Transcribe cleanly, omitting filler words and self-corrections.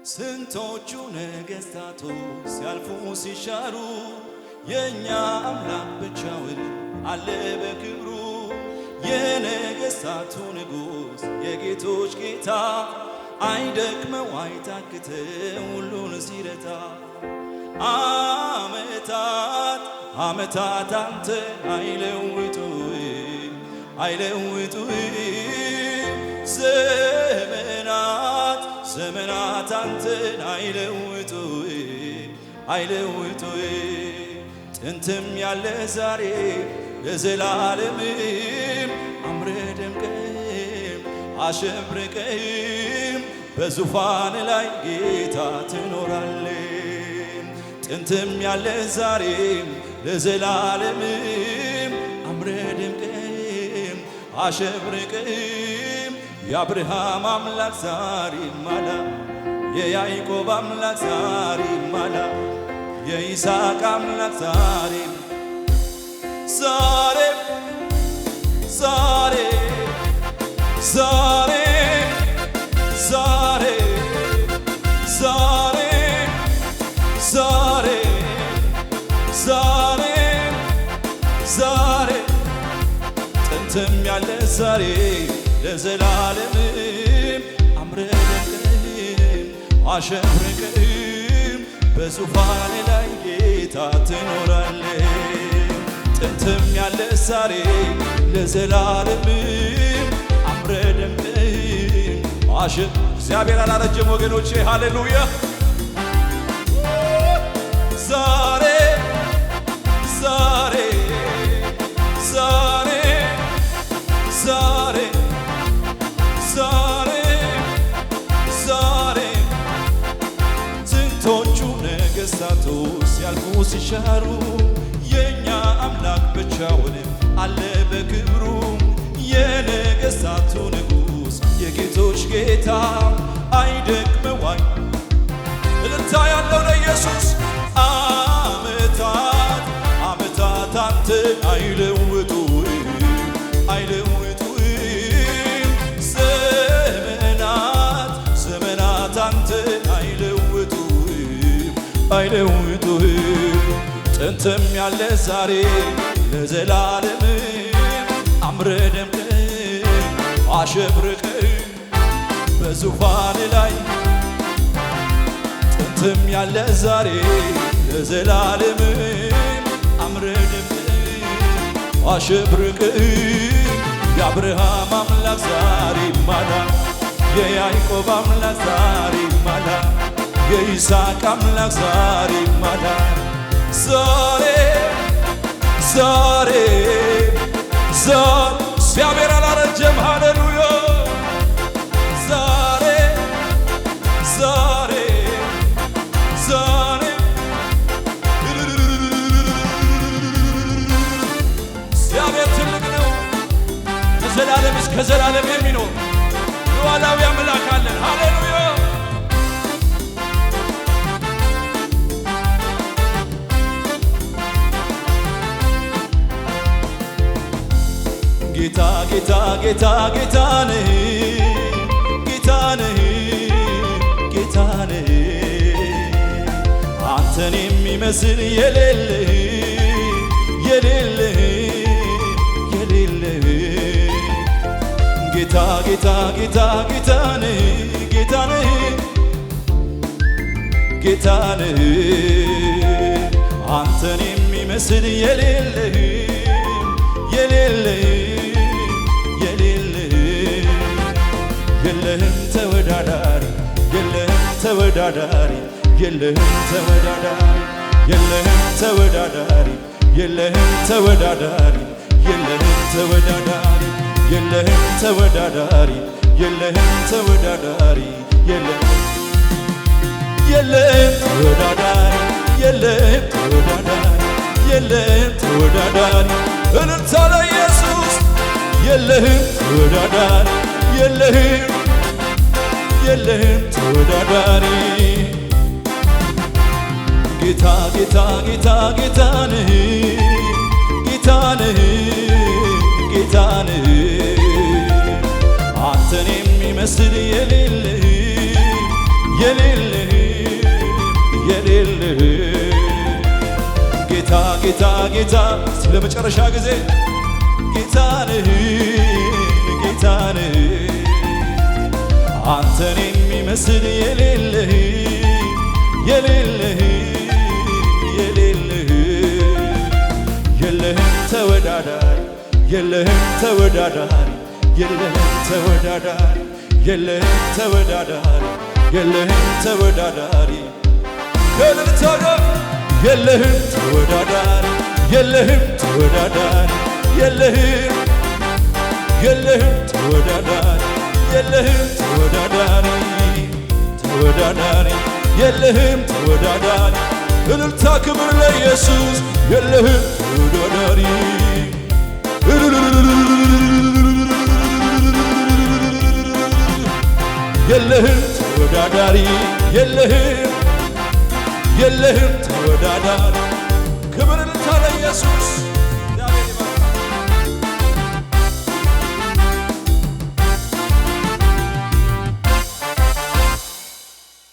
ስንቶቹ ነገሥታቱ ሲያልፉ ሲሻሩ የኛ አምላክ ብቻውን አለ በክብሩ። የነገሥታቱ ንጉሥ የጌቶች ጌታ አይደክመው አይታክተው ሁሉን ሲረታ። ዓመታት ዓመታት አንተ አይለውጡ አይለውጡ ዘመናት ዘመናት አንተን አይለውጡ አይለውጡ ጥንትም ያለ ዛሬ ለዘላለምም አምረ ደምቀም አሸብርቀም በዙፋን ላይ ጌታ ትኖራለህ። ጥንትም ያለ ዛሬም ለዘላለምም አምረ ደምቀም አሸብርቀም የአብርሃም አምላክ ዛሬም አለ፣ የያዕቆብ አምላክ ዛሬም አለ፣ የይስሐቅ አምላክ ዛሬም ዛሬም ዛሬም ዛሬም ዛሬም ዛሬም ዛሬም ዛሬም ዛሬም ጥንትም ያለ ዛሬ ለዘላለምም አምረ ደምቀም አሸብርቀም በዙፋን ላይ ጌታ ትኖራለህ። ጥንትም ያለ ዛሬ ለዘላለምም አምረ ደምቀም እግዚአብሔር አላረጀም ወገኖቼ፣ ሃሌሉያ። ዛሬ ዛሬ ዛሬ ዛሬ ዛሬ ዛሬ ስንቶቹ ነገሥታቱ ሲያልፉ ሲሻሩ የኛ አምላክ ብቻውን አለ በክብሩ። የነገሥታቱ ንጉሥ የጌቶች ጌታ አይደክመዋይ እልልታ ያለው ለኢየሱስ። ዓመታት ዓመታት አንተ አይለውጡ አይለውጡ ዘመናት ዘመናት አንተ አይለውጡ አይለውጡ ጥንትም ያለ ዛሬ ለዘላለም አምረ ደምቀም አሸብርቀም በዙፋን ላይ። ጥንትም ያለ ዛሬ ለዘላለም አምረ ደምቀም አሸብርቀም የአብርሃም አምላክ ዛሬም አለ፣ የያዕቆብ አምላክ ዛሬም አለ፣ የይስሐቅ አምላክ ዛሬም አለ። ዛሬ ዛሬ ዛሬ እግዚአብሔር አላረጀም፣ ሃሌሉያ። ዛሬ ዛሬ ዛሬ እግዚአብሔር ትልቅ ነው፣ ከዘላለም እስከ ዘላለም የሚኖር ሉዓላዊ አምላክ አለን። ሃሌሉያ። ጌታ ጌታ ጌታ ጌታ ነህ ጌታ ነህ ጌታ ነህ አንተን የሚመስል የሌለ የሌለ የሌለ ጌታ ጌታ ጌታ ጌታ ነህ ጌታ ነህ ጌታ ነህ አንተን የሚመስል የሌለ የሌለ የለህም ተወዳዳሪ የለህም ተወዳዳሪ የለህም ተወዳዳሪ የለህም ተወዳዳሪ የለህም ተወዳዳሪ የለህም ተወዳዳሪ የለህም ተወዳዳሪ የለህም ተወዳዳሪ የለህም ተወዳዳሪ የለህም ተወዳዳሪ የለህም ተወዳዳሪ እልልታ ለኢየሱስ። የለህም ተወዳዳሪ የለህም የለህም ተወዳዳሪ ጌታ ጌታ ጌታ ጌታ ነህ ጌታ ነህ ጌታ ነህ አንተን የሚመስል የሌለ የሌለህ የሌለህ ጌታ ጌታ ጌታ ስለ መጨረሻ ጊዜ ጌታ ነህ ጌታ ነህ አንተን የሚመስል የሌለህ የሌለህ የሌለህ የለህም ተወዳዳሪ የለህም ተወዳዳሪ የለህም ተወዳዳሪ የለህም ተወዳዳሪ የለህም ተወዳዳሪ የለህም ተወዳዳሪ የለህም ተወዳዳሪ የለህም የለህም ተወዳዳሪ የለህም ተወዳዳሪ ተወዳዳሪ የለህም ተወዳዳሪ እልልታ ክብር ለኢየሱስ የለህም ተወዳዳሪ የለህም ተወዳዳሪ የለህም የለህም ተወዳዳሪ ክብር እልልታ ለኢየሱስ